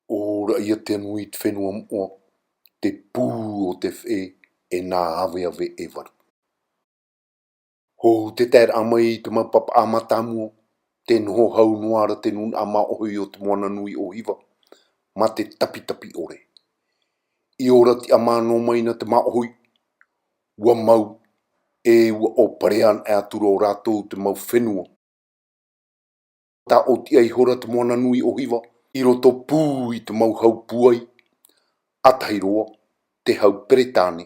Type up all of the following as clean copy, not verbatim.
Ora ia te anui te whenua mua, te pū o te whē e nā ave ave e waru. Ho te tēr amai i te maupapa amata mua, te noho hau noara te nun ama ohi o te moana nui o hiva, ma te tapi tapi ore. I ora ti amano maina te maohui, ua mau e ua o parean e atura o rātou te mau whenua. Ta o ti ai hora te moana nui o hiva, i roto pū i te mau hau puai, atairoa, te hau peretane,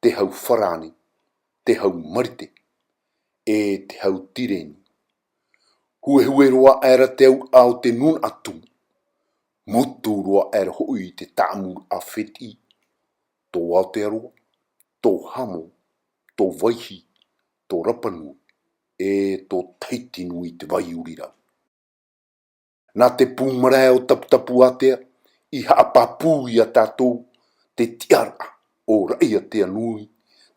te hau wharane, te hau marite, e te hau tireni. Hue roa era te au au te nun atu, motu roa era hui te tāmur a wheti, tō Aotearoa, tō hamo, tō waihi, tō rapanu, e tō teiti nui te vai urira. Nā te pūmarea o tapu atea, i haapapū i a tātou, te tiara o raia te anui,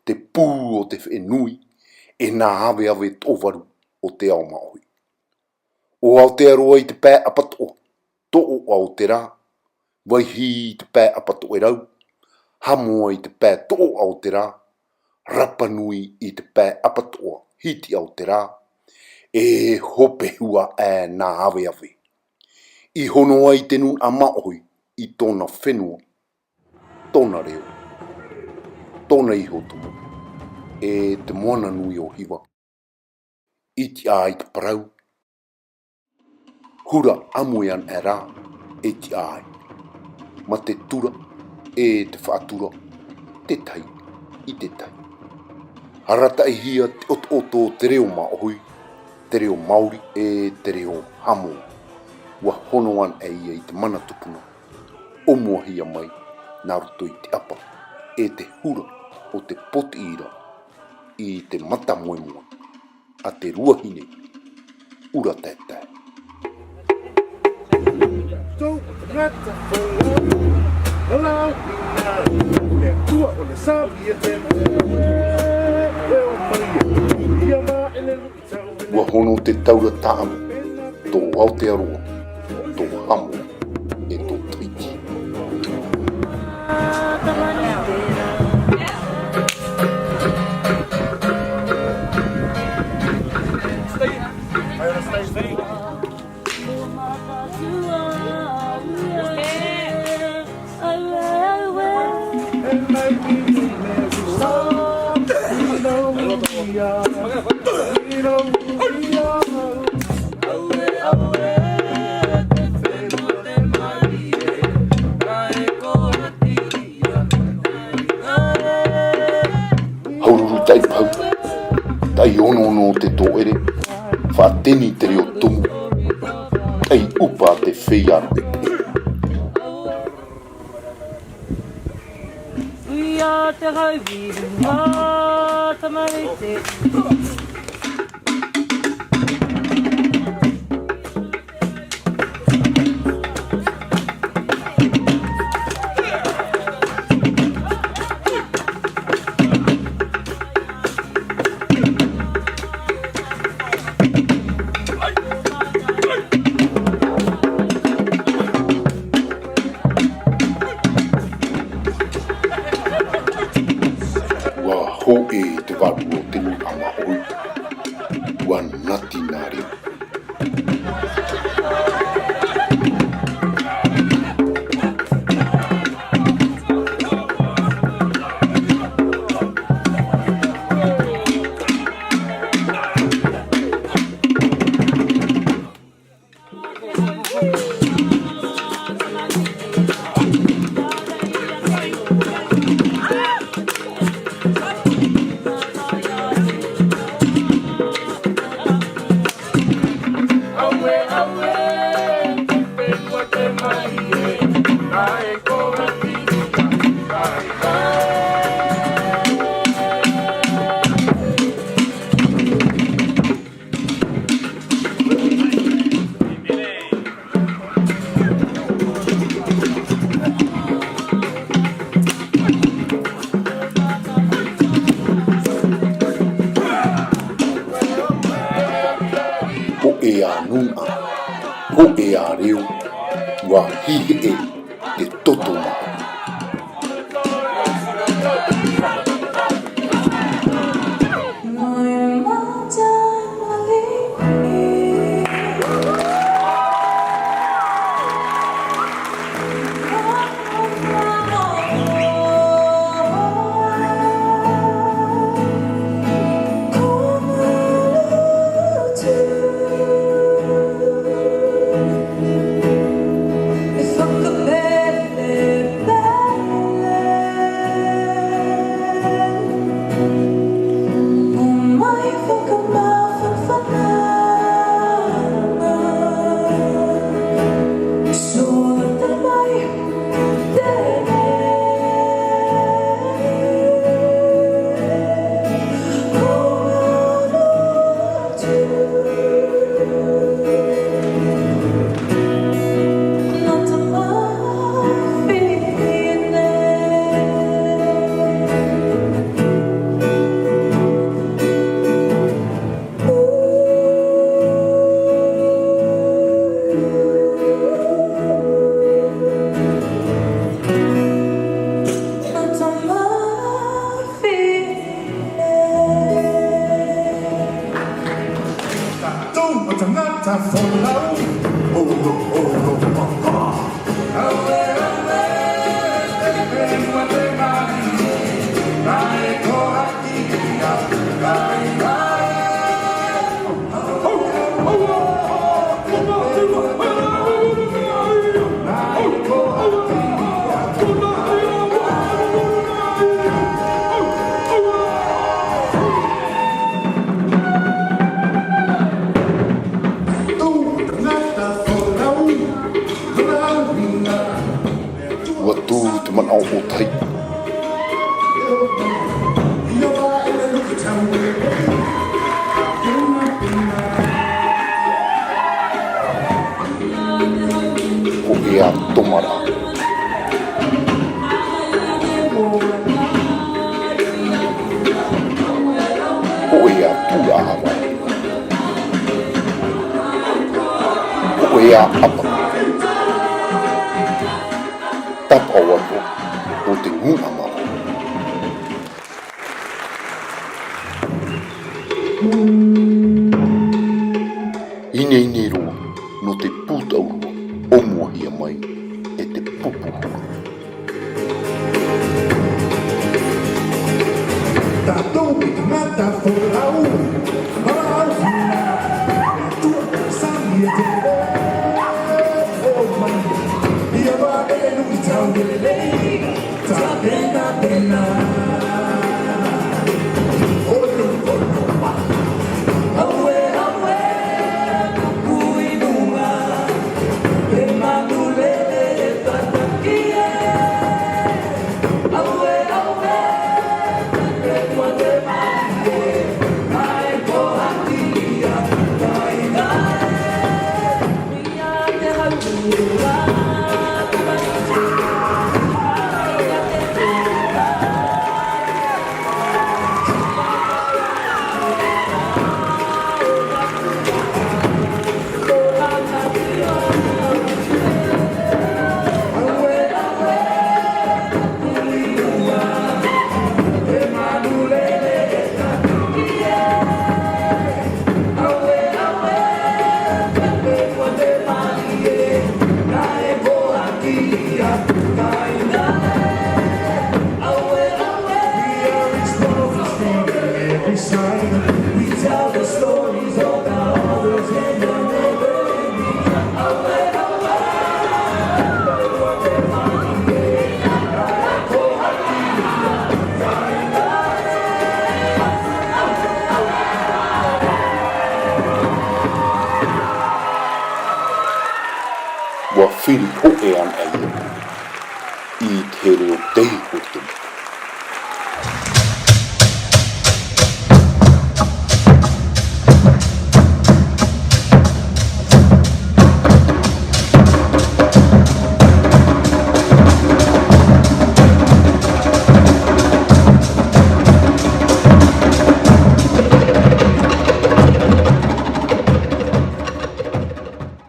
te pū o te whenui, e nā ave ave tōwaru o te ao maoi. O Aotearoa i te pē apatoa, tō o Aotera, waihi i te pē apatoa e rau, hamoa i te pē tō o Aotera, rapanui i te pē apatoa hiti Aotera, e hope hua e nā ave ave. I hono ai te nun a maoi i tōna whenua, tōna reo, tōna iho tumu, e te moana nui o hiva. I ti ai te parau, hura amuean e rā, e ti ai, ma te tura, e te whaatura, te tai, i te tai. Harata i hia te oto te reo maoi, te reo Māori, e te reo hamo. Wa hono an e ia i te mana tupuna, o mua hia mai, nā roto i te apa, e te hura o te poti ira, i te mata moe mua, a te ruahine, ura tētai. Wa hono te taura tāmu, tō Aotearoa, tō hamo, e tō triki. Tai ono te tō ere, whaateni te reo tumu, tai upa te whiaro e pe. Ia te hauwiru ngā tamarite. Ho e te waru o te nun ama oi, ua nati nā reo. Ho e a nuna, ho e a reo, Wa hihi e te toto mako. Watu te Manahau o tai. Ko Ia tomara. Ko Ia pula hawa. Ko Ia apa. Tap awapo o te ngunga mako. Ine roa no te pūtaurua o mua Ia mai e te pupuhua. Tātou ki te ngata whorau, marau whina, e tua kasani e te o mai. Ia Marae nui tau lelei, tā pena pena. Hono wa, aue aue, kui nunga, e manu lele e tataki e. Aue aue, e mua te mai e, mai ko hakia, mai nai. Ia te haurua, We tell the stories of our others and your neighbors. Wa whiri ho e an ai. I te reo te ho te